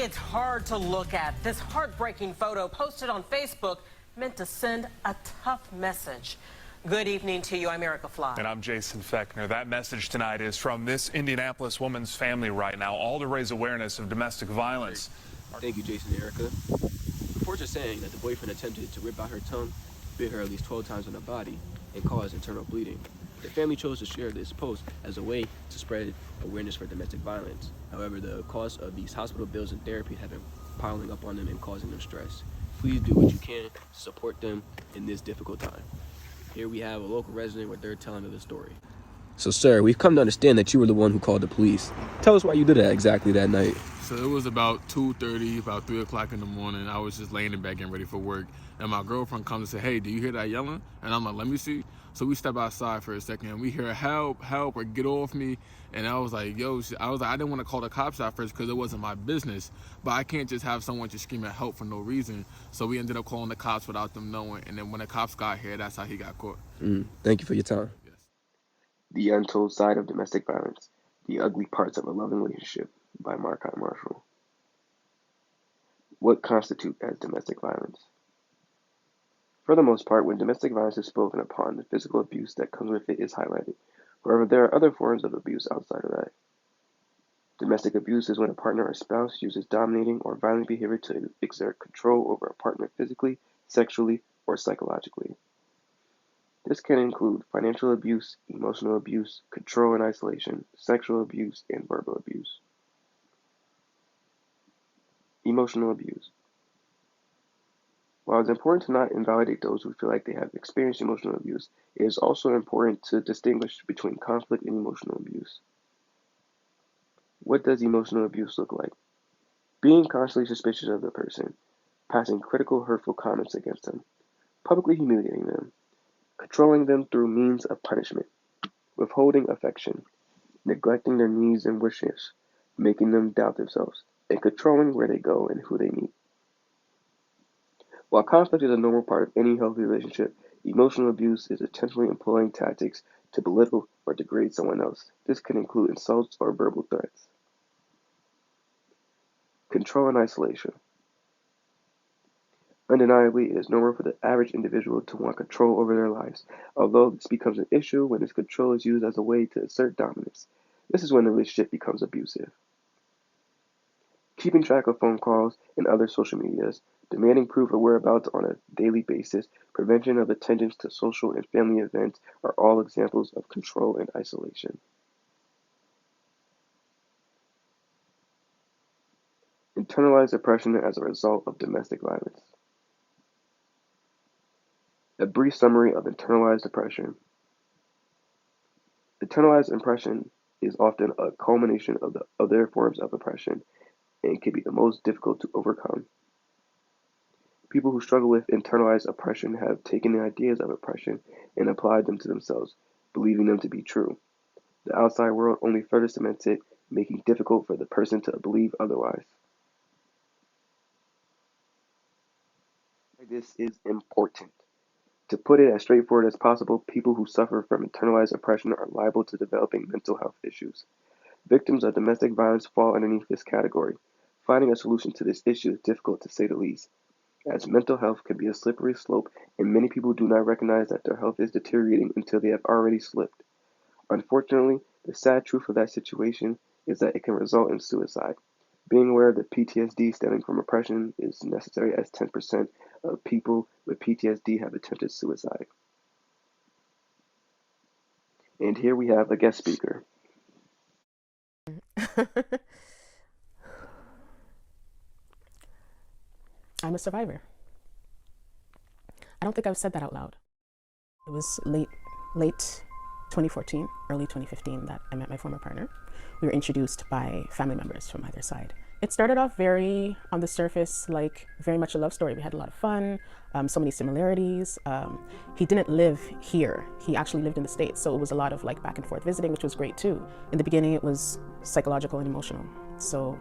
It's hard to look at. This heartbreaking photo posted on Facebook meant to send a tough message. Good evening to you. I'm Erica Fly. And I'm Jason Fechner. That message tonight is from this Indianapolis woman's family right now, all to raise awareness of domestic violence. Thank you, Jason and Erica. Reports are saying that the boyfriend attempted to rip out her tongue, bit her at least 12 times on the body, and caused internal bleeding. The family chose to share this post as a way to spread awareness for domestic violence. However, the cost of these hospital bills and therapy have been piling up on them and causing them stress. Please do what you can to support them in this difficult time. Here we have a local resident with their telling of the story. So, sir, we've come to understand that you were the one who called the police. Tell us why you did that exactly that night. So it was about 2:30, about 3 o'clock in the morning. I was just laying in bed getting ready for work. And my girlfriend comes and said, "Hey, do you hear that yelling?" And I'm like, "Let me see." So we step outside for a second and we hear help, help, or get off me. And I was like, I didn't want to call the cops at first because it wasn't my business. But I can't just have someone just scream at help for no reason. So we ended up calling the cops without them knowing. And then when the cops got here, that's how he got caught. Thank you for your time. Yes. The Untold Side of Domestic Violence, The Ugly Parts of a Loving Relationship by Marchi Marshall. What constitutes as domestic violence? For the most part, when domestic violence is spoken upon, the physical abuse that comes with it is highlighted. However, there are other forms of abuse outside of that. Domestic abuse is when a partner or spouse uses dominating or violent behavior to exert control over a partner physically, sexually, or psychologically. This can include financial abuse, emotional abuse, control and isolation, sexual abuse, and verbal abuse. Emotional abuse. While it's important to not invalidate those who feel like they have experienced emotional abuse, it is also important to distinguish between conflict and emotional abuse. What does emotional abuse look like? Being constantly suspicious of the person, passing critical, hurtful comments against them, publicly humiliating them, controlling them through means of punishment, withholding affection, neglecting their needs and wishes, making them doubt themselves, and controlling where they go and who they meet. While conflict is a normal part of any healthy relationship, emotional abuse is intentionally employing tactics to belittle or degrade someone else. This can include insults or verbal threats. Control and isolation. Undeniably, it is normal for the average individual to want control over their lives, although this becomes an issue when this control is used as a way to assert dominance. This is when the relationship becomes abusive. Keeping track of phone calls and other social medias, demanding proof of whereabouts on a daily basis, prevention of attendance to social and family events are all examples of control and isolation. Internalized oppression as a result of domestic violence. A brief summary of internalized oppression. Internalized oppression is often a culmination of the other forms of oppression and can be the most difficult to overcome. People who struggle with internalized oppression have taken the ideas of oppression and applied them to themselves, believing them to be true. The outside world only further cements it, making it difficult for the person to believe otherwise. This is important. To put it as straightforward as possible, people who suffer from internalized oppression are liable to developing mental health issues. Victims of domestic violence fall underneath this category. Finding a solution to this issue is difficult to say the least, as mental health can be a slippery slope and many people do not recognize that their health is deteriorating until they have already slipped. Unfortunately, the sad truth of that situation is that it can result in suicide. Being aware that PTSD stemming from oppression is necessary, as 10% of people with PTSD have attempted suicide. And here we have a guest speaker. I'm a survivor. I don't think I've said that out loud. It was late 2014, early 2015 that I met my former partner. We were introduced by family members from either side. It started off very, on the surface, like very much a love story. We had a lot of fun, so many similarities. He didn't live here. He actually lived in the States. So it was a lot of like back and forth visiting, which was great too. In the beginning, it was psychological and emotional. So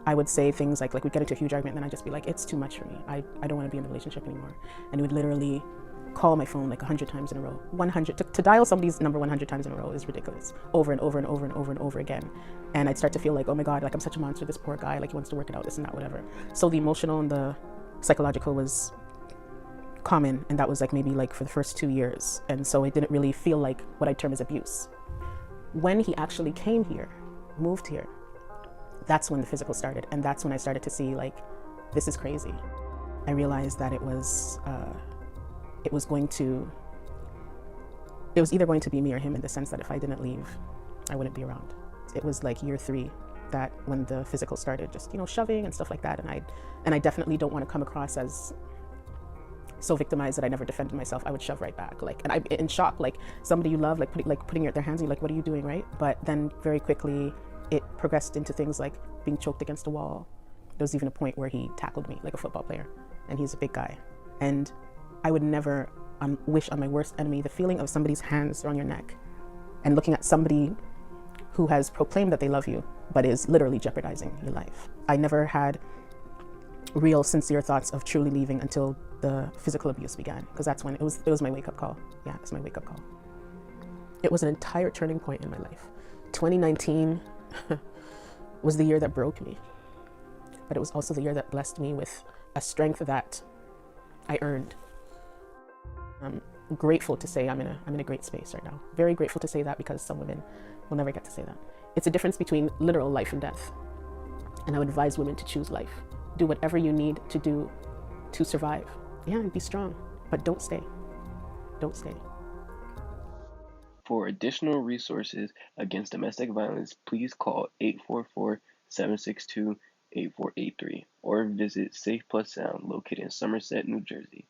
I would say things like we'd get into a huge argument and then I'd just be like, it's too much for me. I don't want to be in the relationship anymore. And he would literally call my phone like 100 times in a row. 100 to dial somebody's number 100 times in a row is ridiculous. Over and over and over and over and over again. And I'd start to feel like, oh my God, like I'm such a monster, this poor guy, like he wants to work it out, this and that, whatever. So the emotional and the psychological was common, and that was like maybe like for the first 2 years. And so it didn't really feel like what I'd term as abuse. When he actually came here, moved here, that's when the physical started. And that's when I started to see like, this is crazy. I realized that it was either going to be me or him, in the sense that if I didn't leave, I wouldn't be around. It was like year 3 that when the physical started, just, shoving and stuff like that. And I definitely don't want to come across as so victimized that I never defended myself. I would shove right back, and I'm in shock, like somebody you love, like putting their hands on you, like, what are you doing, right? But then very quickly it progressed into things like being choked against a wall. There was even a point where he tackled me like a football player, and he's a big guy. And I would never wish on my worst enemy the feeling of somebody's hands around your neck and looking at somebody who has proclaimed that they love you, but is literally jeopardizing your life. I never had real sincere thoughts of truly leaving until the physical abuse began, because that's when it was my wake-up call. Yeah, it was my wake-up call. It was an entire turning point in my life. 2019 was the year that broke me, but it was also the year that blessed me with a strength that I earned. I'm grateful to say I'm in a great space right now. Very grateful to say that, because some women will never get to say that. It's a difference between literal life and death. And I would advise women to choose life. Do whatever you need to do to survive. Yeah, and be strong, but don't stay. Don't stay. For additional resources against domestic violence, please call 844-762-8483 or visit Safe Plus Sound located in Somerset, New Jersey.